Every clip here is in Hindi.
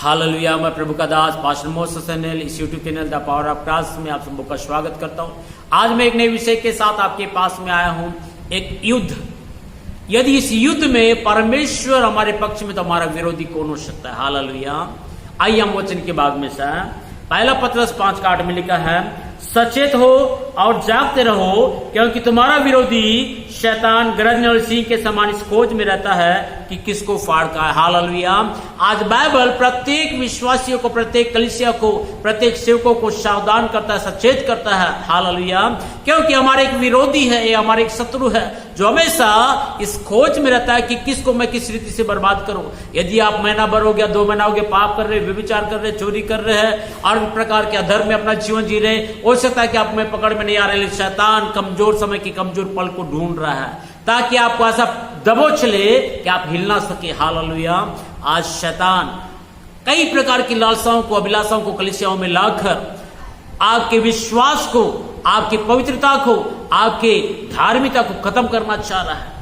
हालेलुया। मैं प्रभु का दास पास्टर मोसेस सैमुअल इस YouTube channel the power of Christ में आप सबको का स्वागत करता हूं। आज मैं एक नए विषय के साथ आपके पास में आया हूं, एक युद्ध। यदि इस युद्ध में परमेश्वर हमारे पक्ष में तो हमारा विरोधी कौन हो सकता है। हालेलुया। आइए हम वचन के भाग में से पहला पत्रस 5:8 में लिखा है, सचेत हो और जागते रहो, क्योंकि तुम्हारा विरोधी शैतान गरजने वाले सिंह के समान इस खोज में रहता है कि किसको फाड़ का है। हालेलुया। आज बाइबल प्रत्येक विश्वासियों को, प्रत्येक कलीसिया को, प्रत्येक सेवकों को सावधान करता है, सचेत करता है। हालेलुया। क्योंकि हमारे एक विरोधी है, ये हमारे एक शत्रु है जो हमेशा इस खोज में रहता है कि किसको मैं किस रीति से बर्बाद करूं। यदि आप महीना भर हो गया, 2 महीना हो गया, पाप कर रहे, व्यभिचार कर रहे, चोरी कर रहे हैं और प्रकार के अधर्म में अपना जीवन जी रहे, हो सकता है कि आप में पकड़ में नहीं आ रहे। शैतान कमजोर समय की कमजोर पल को ढूंढ रहा है ताकि आपको ऐसा दबोच ले कि आप हिल ना सके। हालेलुया। आज शैतान कई प्रकार की लालसाओं को, अभिलाषाओं को कलीसियाओं में लाकर आपके विश्वास को, आपकी पवित्रता को, आपके धार्मिकता को खत्म करना चाह रहा है।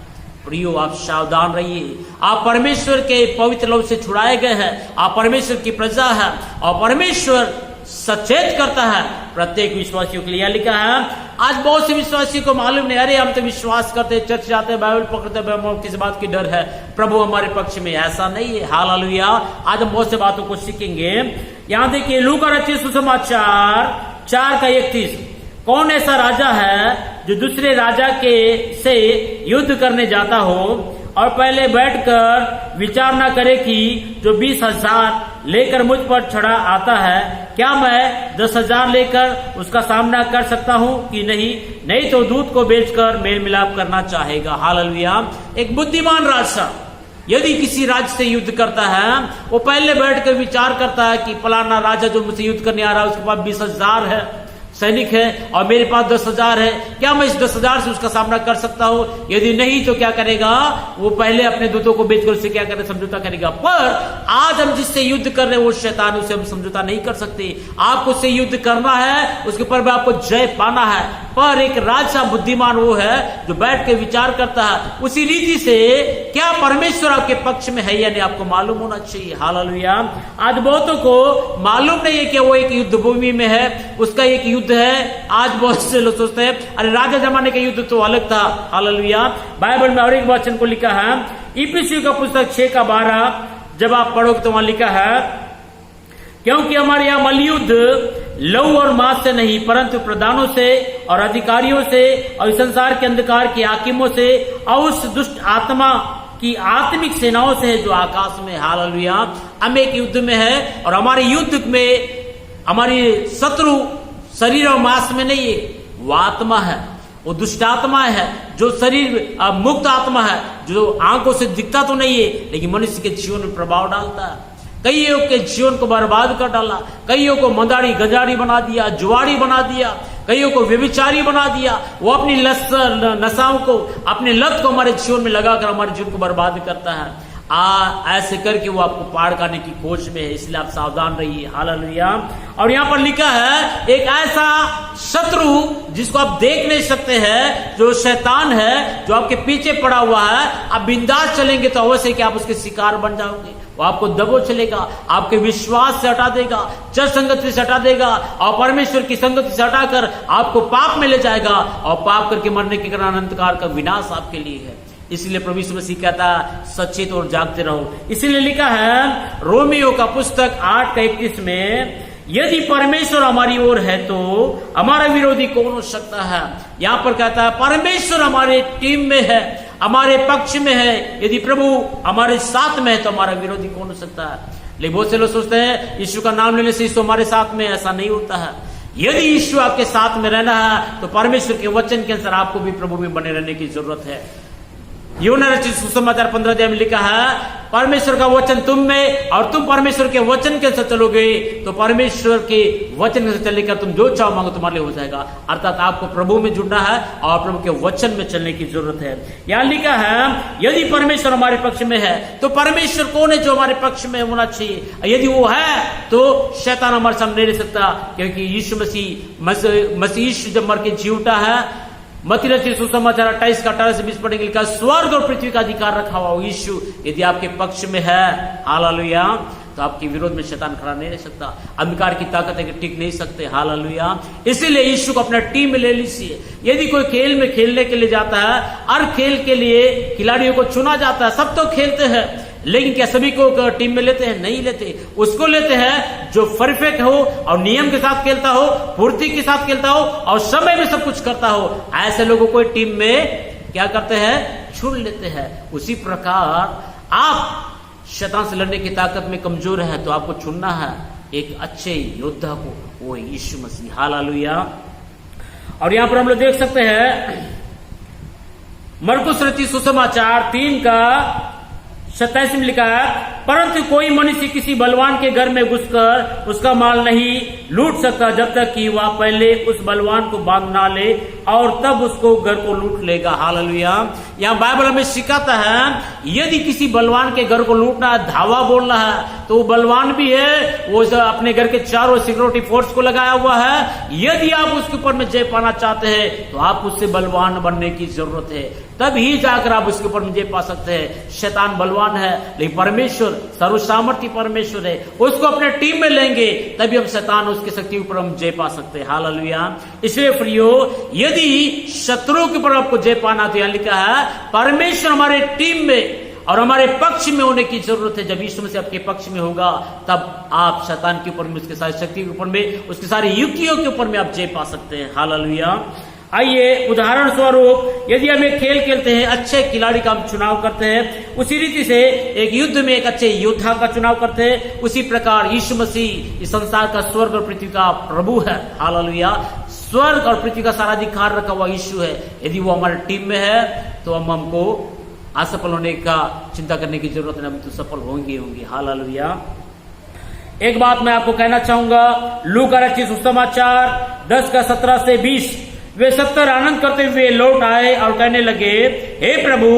प्रियो, आप सावधान रहिए। आप परमेश्वर के पवित्र लोग से छुड़ाए गए हैं, आप परमेश्वर की प्रजा है और परमेश्वर सचेत करता है प्रत्येक विश्वासियों के लिए। लिखा है, आज बहुत से विश्वासियों को मालूम नहीं, अरे हम तो विश्वास करते, चर्च जाते, बाइबल पकड़ते, किस बात की डर है, प्रभु हमारे पक्ष में। ऐसा नहीं है। हालेलुया। आज हम बहुत से बातों को सीखेंगे। यहां देखिए, लूका रचित सुसमाचार 4:31। कौन ऐसा राजा है जो दूसरे राजा के से युद्ध करने जाता हो और पहले बैठकर विचार न करे कि जो 20,000 लेकर मुझ पर चढ़ा आता है, क्या मैं 10,000 लेकर उसका सामना कर सकता हूं कि नहीं? नहीं तो दूध को बेचकर मेल मिलाप करना चाहेगा। हालेलुया। एक बुद्धिमान राजा यदि किसी राज्य से युद्ध करता है, वो पहले बैठकर विचार करता है कि फलाना राजा जो मुझसे युद्ध करने आ रहा है उसके पास 20,000 है, सैनिक है, और मेरे पास 10,000 है, क्या मैं इस 10,000 से उसका सामना कर सकता हूं? यदि नहीं तो क्या करेगा? वो पहले अपने दूतों को बेचकर उससे क्या करेगा? समझौता करेगा। पर आज हम जिससे युद्ध कर रहे हैं वो शैतान, उससे हम समझौता नहीं कर सकते। आपको उससे युद्ध करना है, उसके ऊपर भी आपको जय पाना है। पर एक राजा बुद्धिमान वो है जो बैठ के विचार करता है उसी रीति से, क्या परमेश्वर आपके पक्ष में है या नहीं, आपको मालूम होना चाहिए। हालेलुया। आज बहुतों को मालूम नहीं है कि वो एक युद्ध भूमि में है, उसका एक युद्ध है। आज बहुत से लोग सोचते हैं अरे राजा जमाने का युद्ध तो अलग था। हालेलुया। बाइबल में और एक वचन को लिखा है, इफिसियों का पुस्तक 6:12, जब आप पढ़ोगे तो वहां लिखा है, क्योंकि हमारे यहाँ मलयुद्ध लहू और मांस से नहीं परंतु प्रधानों से और अधिकारियों से और इस संसार के अंधकार के हाकिमों से और उस दुष्ट आत्मा की आत्मिक सेनाओं से है जो आकाश में। हालेलुया। हम एक युद्ध में है और हमारे युद्ध में हमारी शत्रु शरीर और मांस में नहीं है, वो आत्मा है, वो दुष्ट आत्मा है, जो शरीर मुक्त आत्मा है, जो आंखों से दिखता तो नहीं है लेकिन मनुष्य के जीवन में प्रभाव डालता है। कईयों के जीवन को बर्बाद कर डाला, कईयों को मंदारी गजारी बना दिया, जुआरी बना दिया, कईयों को व्यभिचारी बना दिया। वो अपनी नशाओं को, अपने लत को हमारे जीवन में लगाकर हमारे जीवन को बर्बाद करता है। ऐसे करके वो आपको पार करने की खोज में है, इसलिए आप सावधान रहिए। हालेलुया। और यहाँ पर लिखा है, एक ऐसा शत्रु जिसको आप देख नहीं सकते हैं, जो शैतान है, जो आपके पीछे पड़ा हुआ है। आप बिंदास चलेंगे तो अवश्य कि आप उसके शिकार बन जाओगे। वो आपको दबोच लेगा, आपके विश्वास से हटा देगा, चल संगति से हटा देगा और परमेश्वर की संगति से हटाकर आपको पाप में ले जाएगा और पाप करके मरने के कारण अनंत काल का विनाश आपके लिए है। इसलिए प्रभु यीशु मसीह कहता है, सचेत और जागते रहो। इसीलिए लिखा है रोमियो का पुस्तक 8:31 में, यदि परमेश्वर हमारी ओर है तो हमारा विरोधी कौन हो सकता है। यहां पर कहता है परमेश्वर हमारे टीम में है, हमारे पक्ष में है। यदि प्रभु हमारे साथ में है तो हमारा विरोधी कौन हो सकता है। लेकिन बहुत से लोग सोचते हैं यीशु का नाम लेने से यीशु हमारे साथ में, ऐसा नहीं होता है। यदि यीशु आपके साथ में रहना है तो परमेश्वर के वचन के अनुसार आपको भी प्रभु में बने रहने की जरूरत है। यूहन्ना रचित सुसमाचार 15 में लिखा है, परमेश्वर का वचन तुम में और तुम परमेश्वर के वचन के साथ चलोगे तो परमेश्वर के वचन के साथ चलने का तुम जो चाहो मांगो तुम्हारे लिए हो जाएगा। अर्थात आपको प्रभु में जुड़ना है और प्रभु के वचन में चलने की जरूरत है। यहाँ लिखा है, यदि परमेश्वर हमारे पक्ष में है तो परमेश्वर कौन है जो हमारे पक्ष में होना चाहिए। यदि वो है तो शैतान हमारे सामने नहीं रह सकता, क्योंकि यीशु मसीह यीशु जब मर के जी उठा है। मत्ती रचित सुसमाचार 28:18 से 20 पढ़ेंगे, लिखा, स्वर्ग और पृथ्वी का अधिकार रखा हुआ यीशु यदि आपके पक्ष में है। हालेलुया। तो आपके विरोध में शैतान खड़ा नहीं रह सकता। अंधकार की ताकत है कि टिक नहीं सकते। हालेलुया। इसीलिए यीशु को अपना टीम में ले लीजिए। यदि कोई खेल में खेलने के लिए जाता है, हर खेल के लिए खिलाड़ियों को चुना जाता है, सब तो खेलते हैं, लेकिन क्या सभी को टीम में लेते हैं? नहीं लेते। उसको लेते हैं जो परफेक्ट हो और नियम के साथ खेलता हो, पूर्ति के साथ खेलता हो और समय में सब कुछ करता हो। ऐसे लोगों को टीम में क्या करते हैं? चुन लेते हैं। उसी प्रकार आप शैतान से लड़ने की ताकत में कमजोर है तो आपको चुनना है एक अच्छे योद्धा को, वो यीशु मसीह। हालेलुया। और यहां पर हम लोग देख सकते हैं मरकुस रचित सुसमाचार 3 का 27 में लिखा है, परंतु कोई मनुष्य किसी बलवान के घर में घुसकर उसका माल नहीं लूट सकता जब तक कि वह पहले उस बलवान को बांध ना ले और तब उसको घर को लूट लेगा। हालेलुया। यहाँ बाइबल हमें सिखाता है यदि किसी बलवान के घर को लूटना है, धावा बोलना है, तो वो बलवान भी है, वो अपने घर के चारों सिक्योरिटी फोर्स को लगाया हुआ है। यदि आप उसके ऊपर में जय पाना चाहते हैं तो आप उससे बलवान बनने की जरूरत है, तभी जाकर आप उसके ऊपर में जय पा सकते हैं। शैतान बलवान है लेकिन परमेश्वर सर्वसामर्थ्य परमेश्वर है, उसको अपने टीम में लेंगे तभी हम शैतान उसकी शक्ति ऊपर हम जय पा सकते हैं। हालेलुया। इसलिए प्रियो, यदि शत्रुओं के ऊपर आपको जय पाना तो यहां लिखा है परमेश्वर हमारे टीम में और हमारे पक्ष में होने की जरूरत है। जब यीशु मसीह आपके पक्ष में होगा तब आप शैतान के ऊपर में, उसके सारी शक्ति के ऊपर में, उसकी सारी युक्तियों के ऊपर में आप जय पा सकते हैं। हालेलुया। आइए उदाहरण स्वरूप, यदि हम एक खेल खेलते हैं, अच्छे खिलाड़ी का हम चुनाव करते हैं, उसी रीति से एक युद्ध में एक अच्छे योद्धा का चुनाव करते हैं, उसी प्रकार यीशु मसीह इस संसार का स्वर्ग और पृथ्वी का प्रभु है। हालेलुया। स्वर्ग और पृथ्वी का सारा अधिकार रखा हुआ यीशु है। यदि वो हमारे टीम में है तो हमको असफल होने का चिंता करने की जरूरत नहीं, हम तो सफल होंगे। हालेलुया। एक बात मैं आपको कहना चाहूंगा, लूका रचित सुसमाचार 10 का 17 से 20, वे 70 आनंद करते हुए लौट आए और कहने लगे, हे प्रभु,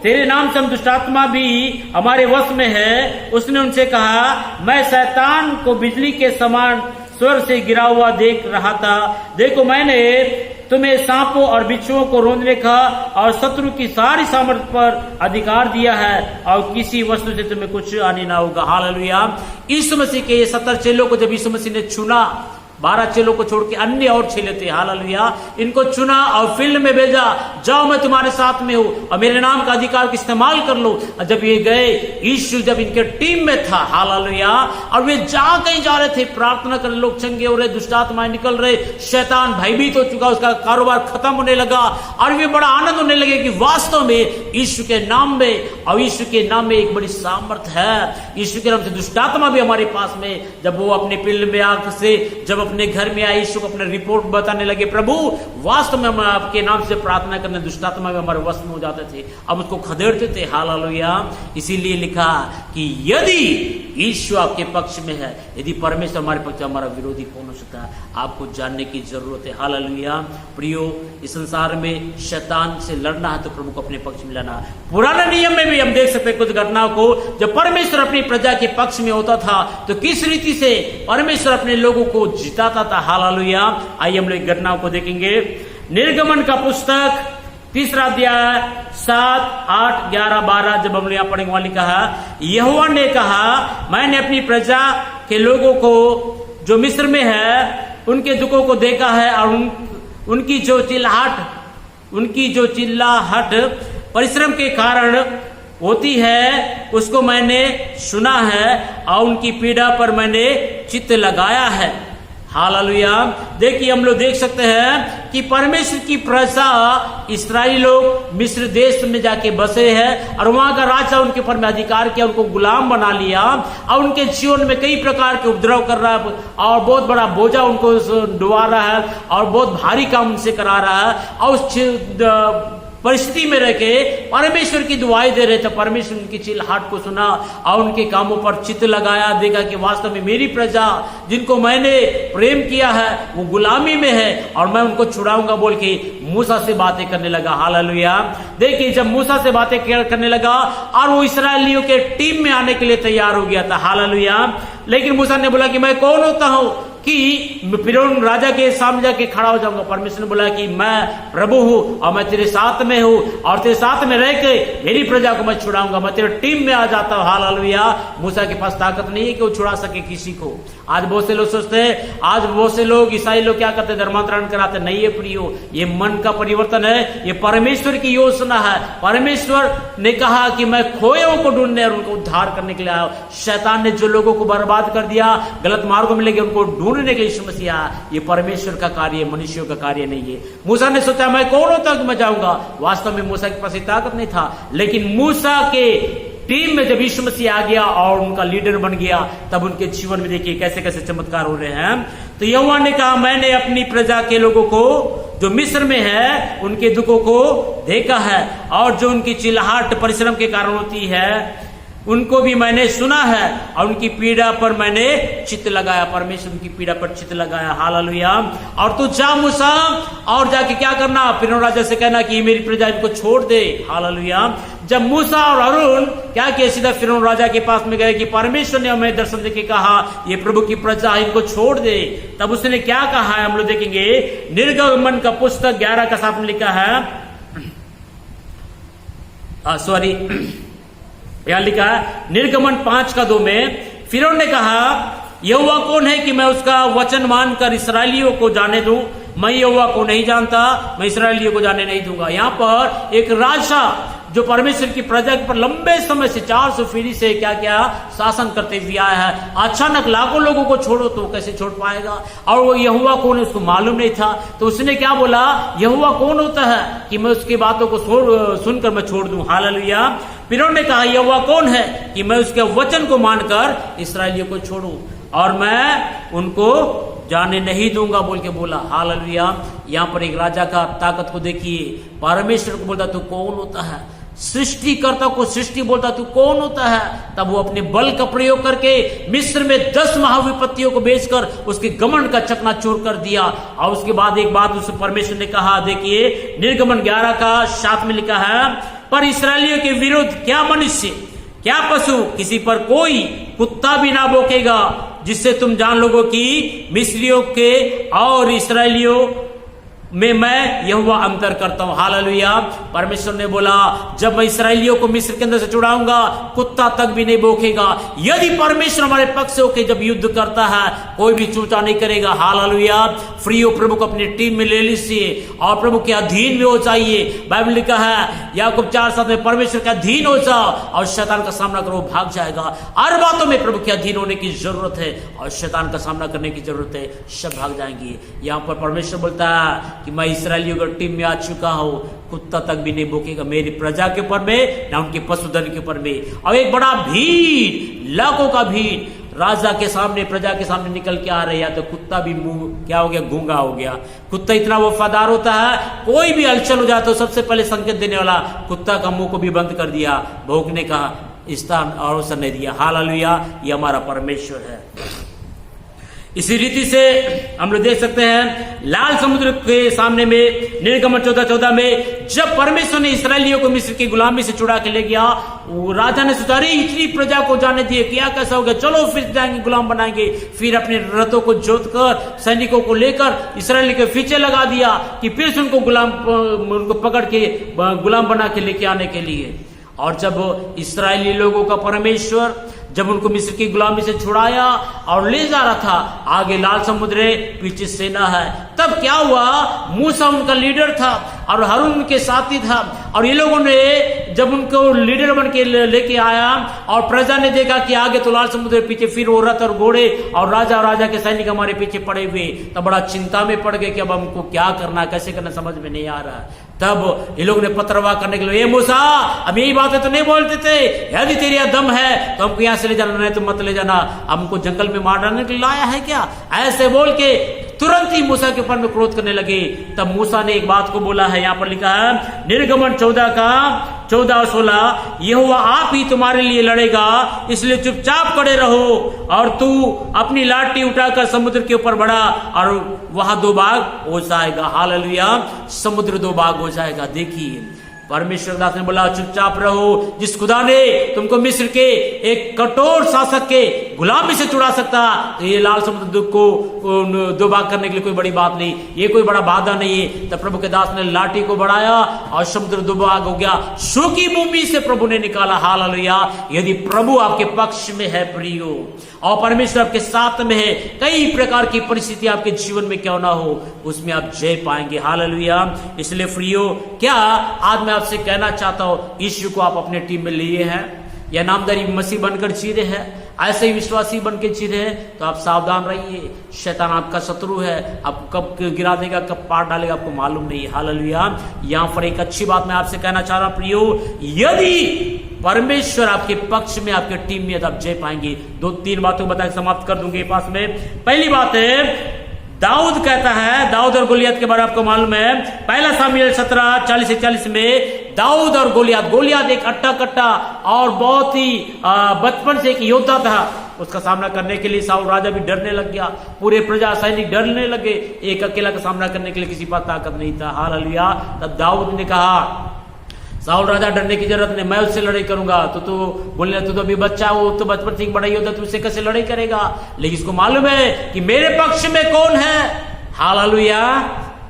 तेरे नाम से हम दुष्टात्मा भी हमारे वश में है। उसने उनसे कहा, मैं शैतान को बिजली के समान स्वर्ग से गिरा हुआ देख रहा था। देखो, मैंने तुम्हें सांपों और बिच्छुओं को रोंदने का और शत्रु की सारी सामर्थ्य पर अधिकार दिया है और किसी वस्तु से तुम्हें कुछ हानि ना होगा। हालेलुया। यीशु मसीह के ये 70 चेलों को जब यीशु मसीह ने चुना, 12 चेलों को छोड़ के अन्य और चेले थे। हालेलुया। इनको चुना और फील्ड में भेजा, जाओ मैं तुम्हारे साथ में हूं और मेरे नाम का अधिकार का इस्तेमाल कर लो। और जब ये गए, यीशु जब इनके टीम में था, हालेलुया, और वे जहां कहीं जा रहे थे, प्रार्थना कर, लोग चंगे हो रहे, दुष्टात्माएं निकल रहे, शैतान भयभीत हो चुका, उसका कारोबार खत्म होने लगा और वे बड़ा आनंद होने लगे कि वास्तव में यीशु के नाम में और यीशु के नाम में एक बड़ी सामर्थ है। यीशु के नाम से दुष्टात्मा भी हमारे पास में, जब वो अपने फील्ड में आग से जब अपने घर में आए, यीशु को अपने रिपोर्ट बताने लगे, प्रभु वास्तव में हम आपके नाम से प्रार्थना करने, दुष्टात्मा भी हमारे वश में हो जाते थे, अब उसको खदेड़ते थे। हालेलुया। इसीलिए लिखा कि यदि यीशु आपके पक्ष में है, यदि परमेश्वर हमारे पक्ष में, हमारा विरोधी कौन हो सकता है? आपको जानने की जरूरत है। हालेलुया। प्रियो, इस संसार में शैतान से लड़ना है तो प्रभु को अपने पक्ष में लाना। पुराने नियम में भी हम देख सकते हैं कुछ घटनाओं को, जब परमेश्वर अपनी प्रजा के पक्ष में होता था तो किस रीति से परमेश्वर अपने लोगों को जिताता था। हालेलुया। आइए हम लोग घटनाओं को देखेंगे। निर्गमन का पुस्तक 3 अध्याय 7, 8, 11, 12 जब हम यहाँ पढ़ेंगे, वहां लिखा है, यहोवा ने कहा, मैंने अपनी प्रजा के लोगों को जो मिस्र में है उनके दुखों को देखा है और उनकी जो चिल्लाहट परिश्रम के कारण होती है उसको मैंने सुना है और उनकी पीड़ा पर मैंने चित्त लगाया है। हालेलुया। देखिए, हम लोग देख सकते हैं कि परमेश्वर की प्रजा इस्राएली लोग मिस्र देश में जाके बसे हैं और वहां का राजा उनके ऊपर में अधिकार किया, उनको गुलाम बना लिया और उनके जीवन में कई प्रकार के उपद्रव कर रहा है और बहुत बड़ा बोझा उनको डुबा रहा है और बहुत भारी काम उनसे करा रहा है। और उस परिस्थिति में रह के परमेश्वर की दुआएं दे रहे थे। परमेश्वर उनकी चिल्लाहट को सुना और उनके कामों पर चित्त लगाया, देखा कि वास्तव में मेरी प्रजा जिनको मैंने प्रेम किया है वो गुलामी में है और मैं उनको छुड़ाऊंगा बोल के मूसा से बातें करने लगा। हालेलुया। देखिए, जब मूसा से बातें करने लगा और वो इस्राएलियों के टीम में आने के लिए तैयार हो गया था। हालेलुया। लेकिन मूसा ने बोला कि मैं कौन होता हूं कि फिरौन राजा के सामने जाके खड़ा हो जाऊंगा। परमेश्वर ने बोला कि मैं प्रभु हूं और मैं तेरे साथ में हूं और तेरे साथ में रह के मेरी प्रजा को मैं छुड़ाऊंगा, मैं तेरे टीम में आ जाता हूं। हालेलुया। मूसा के पास ताकत नहीं है कि वो छुड़ा सके किसी को। आज बहुत से लोग सोचते हैं, आज बहुत से लोग ईसाई लोग क्या करते हैं, धर्मांतरण कराते। नहीं है प्रियो, ये मन का परिवर्तन है, ये परमेश्वर की योजना है। परमेश्वर ने कहा कि मैं खोयों को ढूंढने और उनको उद्धार करने के लिए आया। शैतान ने जो लोगों को बर्बाद कर दिया, गलत मार्गों में लेके उनको ढूंढने के लिए यीशु मसीह आया। ये परमेश्वर का कार्य है, मनुष्यों का कार्य नहीं है। मूसा ने सोचा मैं कौन होता कि मैं जाऊंगा। वास्तव में मूसा के पास ताकत नहीं था, लेकिन मूसा के टीम में जब यीशु मसीह आ गया और उनका लीडर बन गया, तब उनके जीवन में देखिए कैसे कैसे चमत्कार हो रहे हैं। तो यहोवा ने कहा मैंने अपनी प्रजा के लोगों को जो मिस्र में है उनके दुखों को देखा है, और जो उनकी चिल्लाहट परिश्रम के कारण होती है उनको भी मैंने सुना है, और उनकी पीड़ा पर मैंने चित्त लगाया। परमेश्वर उनकी पीड़ा पर चित्त लगाया। हालेलुया। और तू जा मूसा और जाके क्या करना, फिरौन राजा से कहना कि मेरी प्रजा इनको छोड़ दे। हालेलुया। जब मूसा और हारून क्या किया, सीधा फिरौन राजा के पास में गए कि परमेश्वर ने हमें दर्शन देके कहा ये प्रभु की प्रजा इनको छोड़ दे। तब उसने क्या कहा है हम लोग देखेंगे। निर्गमन का पुस्तक 11 का 7 में लिखा है, यहां लिखा है निर्गमन 5 का 2 में, फिरौन ने कहा यहोवा कौन है कि मैं उसका वचन मानकर इसराइलियों को जाने दूं। मैं यहोवा को नहीं जानता, मैं इसराइलियों को जाने नहीं दूंगा। यहां पर एक राजा जो परमेश्वर की प्रजा पर लंबे समय से 400 पीढ़ी से क्या क्या शासन करते हुए आया है, अचानक लाखों लोगों को छोड़ो तो कैसे छोड़ पाएगा। और वो यहोवा कौन है उसको मालूम नहीं था, तो उसने क्या बोला, यहोवा कौन होता है कि मैं उसकी बातों को सुनकर मैं छोड़ दूं। हालेलुया। फिरौन ने कहा यहोवा कौन है कि मैं उसके वचन को मानकर इसराइलियों को छोड़ूं और मैं उनको जाने नहीं दूंगा बोल के बोला। हालेलुया। यहां पर एक राजा का ताकत को देखिए। परमेश्वर को बोलता तू कौन होता है, सृष्टिकर्ता को सृष्टि बोलता तू कौन होता है। तब वो अपने बल का प्रयोग करके मिस्र में 10 महाविपत्तियों को बेचकर उसके घमंड का चकनाचूर कर दिया। और उसके बाद एक बात उस परमेश्वर ने कहा, देखिए निर्गमन 11 का 7 में लिखा है, पर इसराइलियों के विरुद्ध क्या मनुष्य क्या पशु किसी पर कोई कुत्ता भी ना भौंकेगा, जिससे तुम जान लोगो कि मिस्रियों के और इसराइलियों में मैं यहोवा अंतर करता हूं। हालेलुया। परमेश्वर ने बोला जब मैं इसराइलियों को मिस्र के अंदर से छुड़ाऊंगा कुत्ता तक भी नहीं भौंकेगा। यदि परमेश्वर हमारे पक्ष से होकर जब युद्ध करता है कोई भी चूचा नहीं करेगा। हालेलुया। फ्री हो प्रभु को अपनी टीम में ले लीजिए और प्रभु के अधीन में हो जाइए। बाइबल लिखा है याकूब 4:7 में परमेश्वर के अधीन हो जाओ और शैतान का सामना करो, भाग जाएगा। हर बातों में प्रभु के अधीन होने की जरूरत है और शैतान का सामना करने की जरूरत है, सब भाग जाएंगे। यहां पर परमेश्वर बोलता है कि मैं इसराइलियों की टीम में आ चुका हूं, कुत्ता तक भी नहीं भौंकेगा मेरी प्रजा के ऊपर में, ना उनके पशुधन के ऊपर में। और एक बड़ा भीड़, लाखों का भीड़ राजा के सामने, प्रजा के सामने निकल के आ रहे हैं, तो कुत्ता भी मुंह क्या हो गया, गूंगा हो गया। कुत्ता इतना वफादार होता है, कोई भी हलचल हो जाए तो सबसे पहले संकेत देने वाला कुत्ता का मुंह को भी बंद कर दिया, भौंकने का स्थान और अवसर नहीं दिया। हालेलुया। ये हमारा परमेश्वर है। इसी रीति से हम लोग देख सकते हैं लाल समुद्र के सामने में निर्गमन 14:14 में जब परमेश्वर ने इसराइलियों को मिस्र की गुलामी से छुड़ा के ले गया, वो राजा ने सोचा अरे इतनी प्रजा को जाने दिए, क्या कैसा हो गया, चलो फिर जाएंगे गुलाम बनाएंगे। फिर अपने रथों को जोत कर सैनिकों को लेकर इसराइली के पीछे लगा दिया कि फिर उनको उनको पकड़ के गुलाम बना के लेके आने के लिए। और जब इसराइली लोगों का परमेश्वर जब उनको मिस्र की गुलामी से छुड़ाया और ले जा रहा था, आगे लाल समुद्र है, पीछे सेना है, तब क्या हुआ, मूसा उनका लीडर था और हारून उनके साथी था। और ये लोगों ने जब उनको लीडर बन के लेके आया और प्रजा ने देखा कि आगे तो लाल समुद्र पीछे फिर वो रथ और घोड़े और राजा के सैनिक हमारे पीछे पड़े हुए, तब बड़ा चिंता में पड़ गए कि अब हमको क्या करना, कैसे करना, समझ में नहीं आ रहा। तब ये लोग ने पत्रवाह करने के लिए, ए मूसा अब यही बातें तो नहीं बोलते थे, यदि तेरी दम है तो हमको यहां से ले जाना, नहीं तो मत ले जाना, हमको जंगल में मार डालने के लिए लाया है क्या, ऐसे बोल के तुरंत ही मूसा के ऊपर में क्रोध करने लगे। तब मूसा ने एक बात को बोला है, यहां पर लिखा है निर्गमन 14 का 14 और 16, यहोवा आप ही तुम्हारे लिए लड़ेगा, इसलिए चुपचाप खड़े रहो और तू अपनी लाठी उठाकर समुद्र के ऊपर बढ़ा और वहां 2 भाग हो जाएगा। हालेलुया। समुद्र 2 भाग हो जाएगा। देखिए परमेश्वर दास ने बोला चुपचाप रहो, जिस खुदा ने तुमको मिस्र के एक कठोर शासक के गुलामी से छुड़ा सकता, तो ये लाल समुद्र दुख को दो भाग करने के लिए कोई बड़ी बात नहीं, ये कोई बड़ा बाधा नहीं है। तब प्रभु के दास ने लाठी को बढ़ाया और समुद्र दो भाग हो गया, सूखी भूमि से प्रभु ने निकाला। हालेलुया। यदि प्रभु आपके पक्ष में है प्रियो, और परमेश्वर आपके साथ में है, कई प्रकार की परिस्थिति आपके जीवन में क्यों ना हो, उसमें आप जय पाएंगे। हालेलुया। इसलिए प्रियो, क्या आज मैं आपसे कहना चाहता हूं, यीशु को आप अपने टीम में लिए हैं या नामधारी मसीह बनकर जी रहे हैं, ऐसे ही विश्वासी बन के जी रहे हैं, तो आप सावधान रहिए। शैतान आपका शत्रु है, आपको कब गिरा देगा, कब पार डालेगा, आपको मालूम नहीं है। हालेलुया। यहां पर एक अच्छी बात मैं आपसे कहना चाह रहा हूं प्रियो, यदि परमेश्वर आपके पक्ष में, आपके टीम में, तो आप जय पाएंगे। 2-3 बातों को बता समाप्त कर दूंगे पास में। पहली बात है, दाऊद कहता है, दाऊद और गोलियत के बारे में आपको मालूम है, पहला सामुएल 17:40-41 में दाऊद और गोलियत एक अट्टा कट्टा और बहुत ही बचपन से एक योद्धा था। उसका सामना करने के लिए साउल राजा भी डरने लग गया, पूरे प्रजा सैनिक डरने लगे, एक अकेला का सामना करने के लिए किसी पास ताकत नहीं था। हालेलुया। तब दाऊद ने कहा, साउल राजा डरने की जरूरत नहीं, मैं उससे लड़ाई करूंगा। तो बोलने तू तो अभी बच्चा हो, तो बचपन से बड़ा योद्धा, तू उससे कैसे लड़ाई करेगा? लेकिन इसको मालूम है कि मेरे पक्ष में कौन है। हालेलुया।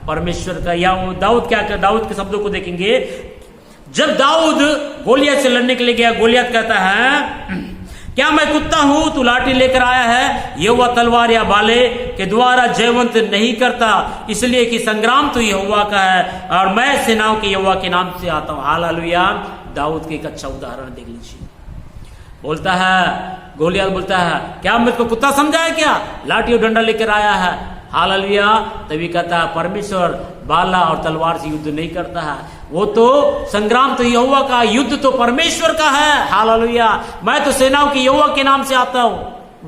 परमेश्वर का। या दाऊद क्या कर, दाऊद के शब्दों को देखेंगे, जब दाऊद गोलियत से लड़ने के लिए गया, गोलियत कहता है, क्या मैं कुत्ता हूं, तू लाठी लेकर आया है? यहोवा तलवार या भाले के द्वारा जयवंत नहीं करता, इसलिए कि संग्राम तो यहोवा का है और मैं सेनाओं के यहोवा के नाम से आता हूं। हालेलुया। दाऊद के एक अच्छा उदाहरण देख लीजिए। बोलता है, गोलियत बोलता है, क्या मुझको कुत्ता समझा है क्या, लाठी और डंडा लेकर आया है? हालेलुया। तभी कहता है, परमेश्वर भाला और तलवार से युद्ध नहीं करता है, वो तो संग्राम तो यहोवा का, युद्ध तो परमेश्वर का है। हालेलुया। मैं तो सेनाओं की यहोवा के नाम से आता हूं।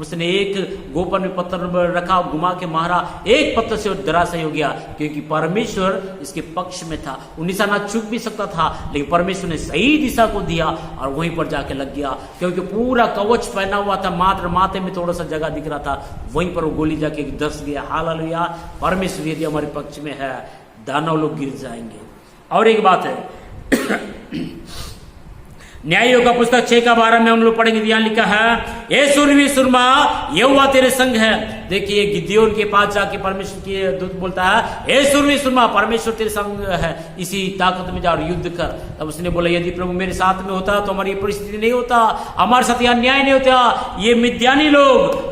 उसने एक गोपर में पत्थर रखा, घुमा के मारा, एक पत्थर से धराशायी हो गया, क्योंकि परमेश्वर इसके पक्ष में था। वो निशाना चूक भी सकता था, लेकिन परमेश्वर ने सही दिशा को दिया और वहीं पर जाके लग गया, क्योंकि पूरा कवच पहना हुआ था, मात्र माथे में थोड़ा सा जगह दिख रहा था, वहीं पर वो गोली जाके धस गया। हालेलुया। परमेश्वर यदि हमारे पक्ष में है, दानव लोग गिर जाएंगे। और एक बात है, न्यायों का पुस्तक 6:12 में हम लोग पढ़ेंगे, यहाँ लिखा है, ये सूरवीर सुरमा यहोवा तेरे संग है। देखिए गिदोन के पास जाके परमेश्वर के दूत बोलता है, हे सूरवीर सुरमा, परमेश्वर तेरे संग है, इसी ताकत में जा और युद्ध कर। तब उसने बोला, यदि प्रभु मेरे साथ में होता तो हमारी परिस्थिति नहीं होता, हमारे साथ यह अन्याय नहीं होता। ये मिद्यानी लोग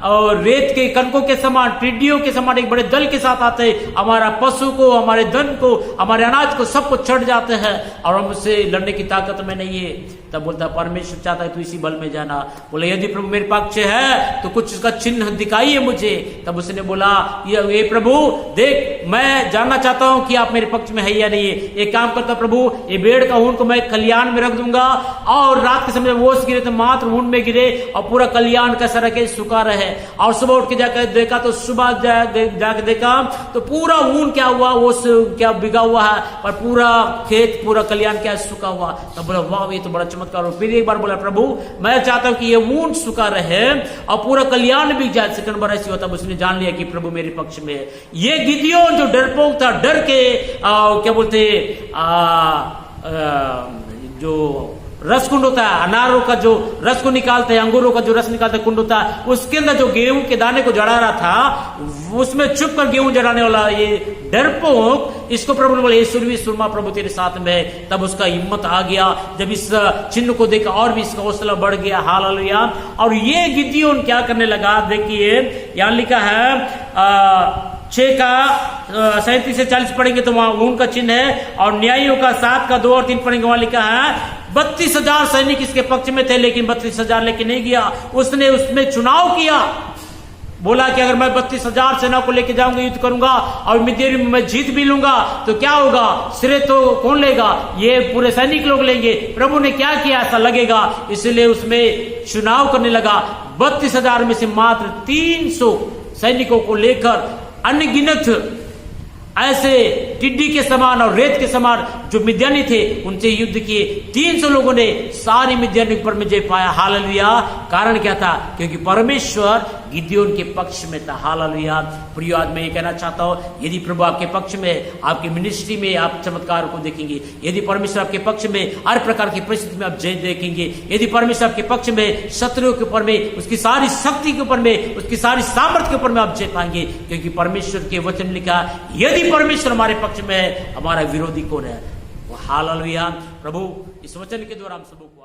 और रेत के कणकों के समान, टिड्डियों के समान एक बड़े दल के साथ आते, हमारा पशु को, हमारे धन को, हमारे अनाज को, सबको चढ़ जाते हैं और हम उससे लड़ने की ताकत में नहीं है। तब बोलता परमेश्वर चाहता है तू इसी बल में जाना। बोले यदि प्रभु मेरे पक्ष है तो कुछ उसका चिन्ह दिखाइए मुझे। तब उसने बोला, ये प्रभु देख, मैं जानना चाहता हूं कि आप मेरे पक्ष में है या नहीं है। एक काम करता प्रभु, ये भेड़ का ऊन को मैं कल्याण में रख दूंगा और रात के समय ओस गिरे तो मात्र ऊन में गिरे और पूरा कल्याण कैसा रखे, सूखा रहे। और सुबह उठ के जाकर देखा तो सुबह जाके देखा तो पूरा ऊन क्या हुआ, ओस क्या बिगा हुआ है, पर पूरा खेत, पूरा कल्याण क्या सूखा हुआ। तब बोला वाह, ये तो बड़ा चमत्कार। फिर एक बार बोला, प्रभु मैं चाहता हूं कि ये ऊन सूखा रहे और पूरा कल्याण भी जाए। सेकंड बार ऐसी होता, उसने जान लिया कि प्रभु मेरे पक्ष में है। ये गिदोन जो डरपोक था, डर के क्या बोलते जो रस कुंड होता है, अनारों का जो रस को निकालते हैं, अंगूरों का जो रस निकालते कुंड होता है, उसके अंदर जो गेहूं के दाने को जड़ा रहा था, उसमें छुप कर गेहूं जड़ाने वाला ये डरपोक, इसको प्रभु ने बोला, ये सूरवीर सुरमा प्रभु तेरे साथ में। तब उसका हिम्मत आ गया, जब इस चिन्ह को देखा और भी इसका हौसला बढ़ गया। हालेलुया। और ये गिदोन क्या करने लगा, देखिए यहां लिखा है 6:37-40 पढ़ेंगे तो वहां ऊन का चिन्ह है, और न्यायियों का 7:2 और 3 पढ़ेंगे, वहां लिखा है 32,000 सैनिक इसके पक्ष में थे, लेकिन 32,000 लेके नहीं गया। उसने उसमें चुनाव किया, बोला कि अगर मैं 32,000 सेना को लेके जाऊंगा, युद्ध करूंगा और मिद्यान में मैं जीत भी लूंगा तो क्या होगा, श्रेय तो कौन लेगा, ये पूरे सैनिक लोग लेंगे। प्रभु ने क्या किया, ऐसा लगेगा, इसलिए उसमें चुनाव करने लगा। 32,000 में से मात्र 300 सैनिकों को लेकर अनगिनत ऐसे टिड्डी के समान और रेत के समान जो मिद्यानी थे उनसे युद्ध किए। 300 लोगों ने सारी मिद्यानी पर में जय पाया। हालेलुया। कारण क्या था? क्योंकि परमेश्वर गिदोन के पक्ष में था। हालेलुया। प्रिय आज मैं ये कहना चाहता हूं, यदि प्रभु आपके पक्ष में, आपकी मिनिस्ट्री में आप चमत्कार को देखेंगे, यदि परमेश्वर आपके पक्ष में हर प्रकार की परिस्थिति में आप जय देखेंगे, यदि परमेश्वर आपके पक्ष में शत्रुओं के ऊपर में, उसकी सारी शक्ति के ऊपर में, उसकी सारी सामर्थ्य के ऊपर में आप जय पाएंगे। क्योंकि परमेश्वर के वचन लिखा, यदि परमेश्वर हमारे पक्ष में है, हमारा विरोधी कौन है? वो हालेलुया। प्रभु इस वचन के द्वारा हम सबको